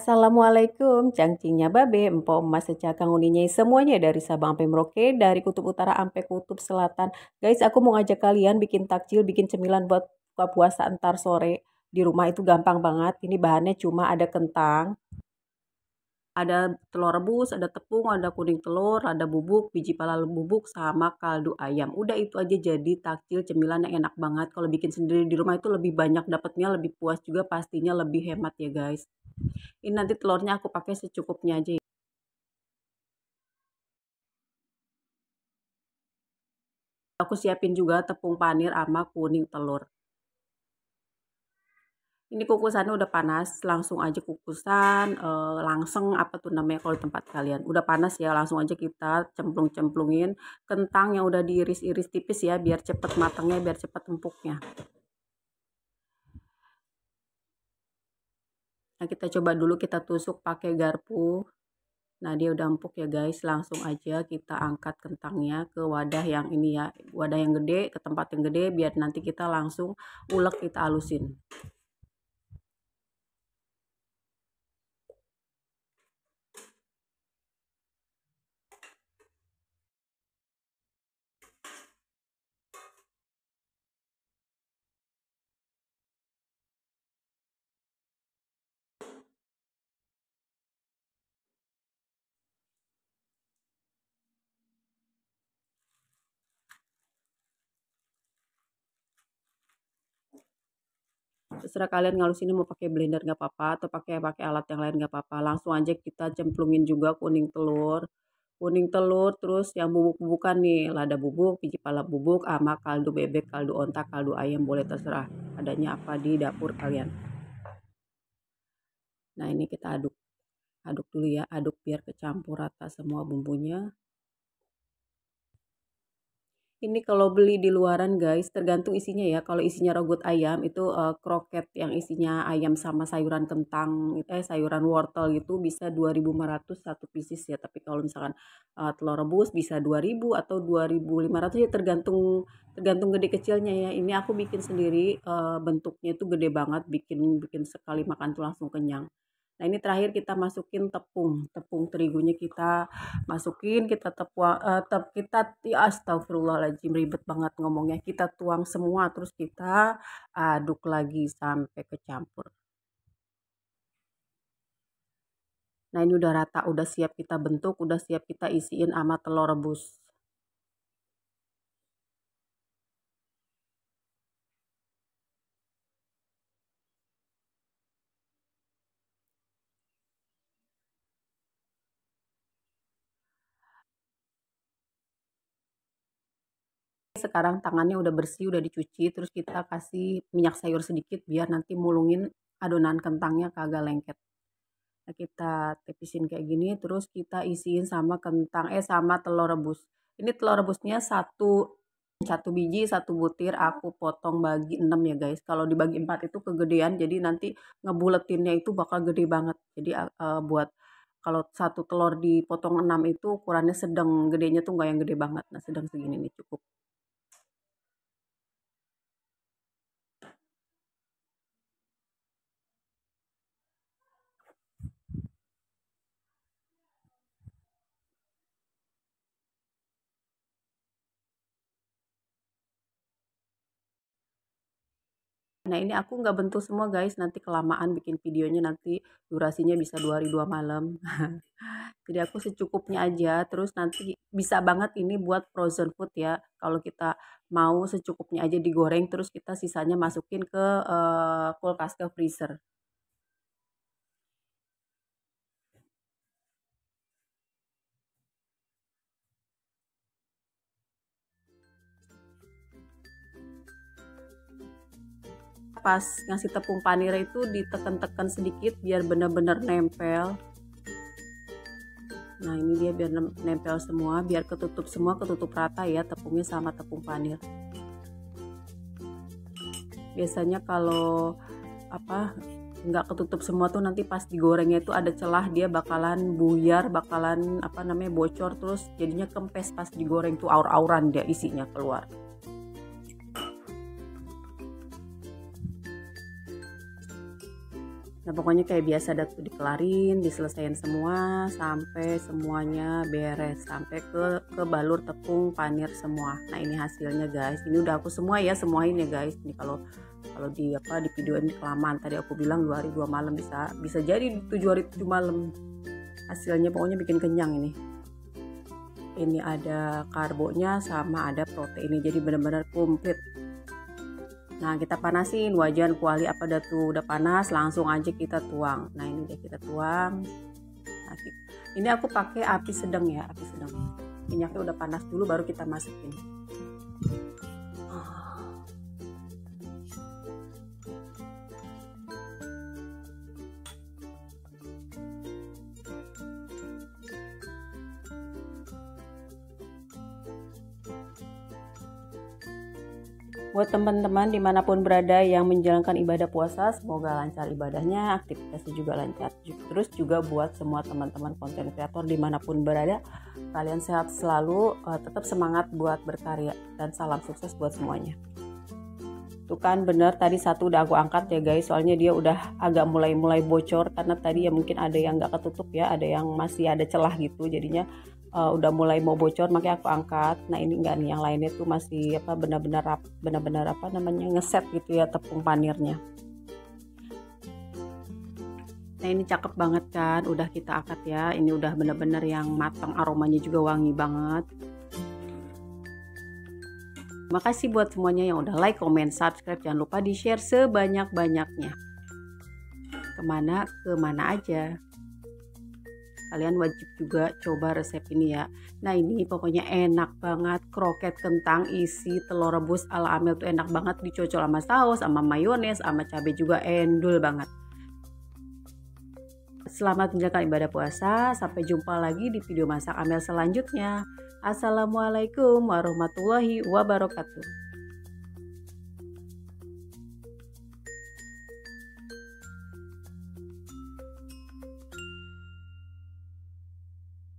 Assalamualaikum, cangcingnya babe, empok emas secakang uninya semuanya dari Sabang sampai Merauke, dari kutub utara sampai kutub selatan. Guys, aku mau ngajak kalian bikin takjil, bikin cemilan buat buka puasa entar sore. Di rumah itu gampang banget. Ini bahannya cuma ada kentang, ada telur rebus, ada tepung, ada kuning telur, ada bubuk, biji pala bubuk, sama kaldu ayam. Udah itu aja jadi takjil cemilan yang enak banget. Kalau bikin sendiri di rumah itu lebih banyak dapatnya, lebih puas juga, pastinya lebih hemat ya guys. Ini nanti telurnya aku pakai secukupnya aja ya. Aku siapin juga tepung panir sama kuning telur. Ini kukusannya udah panas, langsung aja kukusan, langseng apa tuh namanya kalau di tempat kalian. Udah panas ya, langsung aja kita cemplung-cemplungin kentang yang udah diiris-iris tipis ya, biar cepet matangnya, biar cepet empuknya. Nah, kita coba dulu kita tusuk pakai garpu. Nah, dia udah empuk ya guys, langsung aja kita angkat kentangnya ke wadah yang ini ya, wadah yang gede, ke tempat yang gede, biar nanti kita langsung ulek kita halusin. Terserah kalian ngalusinnya mau pakai blender nggak apa-apa atau pakai pakai alat yang lain nggak apa-apa. Langsung aja kita cemplungin juga kuning telur, terus yang bubuk-bubukan nih, lada bubuk, biji pala bubuk, sama kaldu bebek, kaldu onta, kaldu ayam, boleh terserah. Adanya apa di dapur kalian. Nah, ini kita aduk, aduk dulu ya, aduk biar kecampur rata semua bumbunya. Ini kalau beli di luaran guys, tergantung isinya ya. Kalau isinya rogut ayam itu kroket yang isinya ayam sama sayuran kentang, sayuran wortel gitu bisa 2.500 satu pieces ya. Tapi kalau misalkan telur rebus bisa 2.000 atau 2.500 ya, tergantung tergantung gede kecilnya ya. Ini aku bikin sendiri, bentuknya itu gede banget, bikin bikin sekali makan tuh langsung kenyang. Nah, ini terakhir kita masukin tepung, tepung terigunya kita masukin, kita astagfirullahaladzim, ribet banget ngomongnya. Kita tuang semua, terus kita aduk lagi sampai kecampur. Nah, ini udah rata, udah siap kita bentuk, udah siap kita isiin sama telur rebus. Sekarang tangannya udah bersih, udah dicuci, terus kita kasih minyak sayur sedikit biar nanti mulungin adonan kentangnya kagak lengket. Nah, kita tipisin kayak gini, terus kita isiin sama sama telur rebus. Ini telur rebusnya satu biji, satu butir, aku potong bagi 6 ya guys. Kalau dibagi 4 itu kegedean, jadi nanti ngebuletinnya itu bakal gede banget. Jadi buat kalau satu telur dipotong 6 itu ukurannya sedang, gedenya tuh nggak yang gede banget. Nah, sedang segini nih cukup. Nah, ini aku nggak bentuk semua guys, nanti kelamaan bikin videonya, nanti durasinya bisa 2 hari 2 malam. Jadi aku secukupnya aja, terus nanti bisa banget ini buat frozen food ya. Kalau kita mau secukupnya aja digoreng, terus kita sisanya masukin ke kulkas, ke freezer. Pas ngasih tepung panir itu diteken-teken sedikit biar bener-bener nempel. Nah, ini dia biar nempel semua, biar ketutup semua, ketutup rata ya tepungnya sama tepung panir. Biasanya kalau apa nggak ketutup semua tuh nanti pas digorengnya itu ada celah, dia bakalan buyar, bakalan apa namanya bocor, terus jadinya kempes pas digoreng tuh aur-auran dia isinya keluar. Nah pokoknya kayak biasa dah tuh dikelarin, diselesain semua sampai semuanya beres, sampai ke balur tepung panir semua. Nah ini hasilnya guys, ini udah aku semua ya, semuain ya guys. Ini kalau di di video ini kelamaan, tadi aku bilang 2 hari 2 malam, bisa jadi 7 hari 7 malam. Hasilnya pokoknya bikin kenyang ini. Ini ada karbonya sama ada proteinnya, jadi benar-benar komplit. Nah kita panasin wajan kuali apa dah tuh, udah panas langsung aja kita tuang. Nah ini udah kita tuang. Nah, ini aku pakai api sedang ya, api sedang. Minyaknya udah panas dulu baru kita masukin. Buat teman-teman dimanapun berada yang menjalankan ibadah puasa, semoga lancar ibadahnya, aktivitasnya juga lancar. Terus juga buat semua teman-teman konten kreator dimanapun berada, kalian sehat selalu, tetap semangat buat berkarya, dan salam sukses buat semuanya. Tuh kan bener, tadi satu udah aku angkat ya guys, soalnya dia udah agak mulai bocor, karena tadi ya mungkin ada yang nggak ketutup ya, ada yang masih ada celah gitu, jadinya udah mulai mau bocor, makanya aku angkat. Nah ini enggak nih, yang lainnya tuh masih benar-benar ngeset gitu ya tepung panirnya. Nah ini cakep banget kan, udah kita angkat ya, ini udah benar-benar yang matang, aromanya juga wangi banget. Makasih buat semuanya yang udah like, comment, subscribe, jangan lupa di share sebanyak-banyaknya, kemana aja. Kalian wajib juga coba resep ini ya. Nah ini pokoknya enak banget, kroket kentang isi telur rebus ala Amel tuh enak banget, dicocol sama saus, sama mayones, sama cabai juga endul banget. Selamat menjalankan ibadah puasa, sampai jumpa lagi di video masak Amel selanjutnya. Assalamualaikum warahmatullahi wabarakatuh.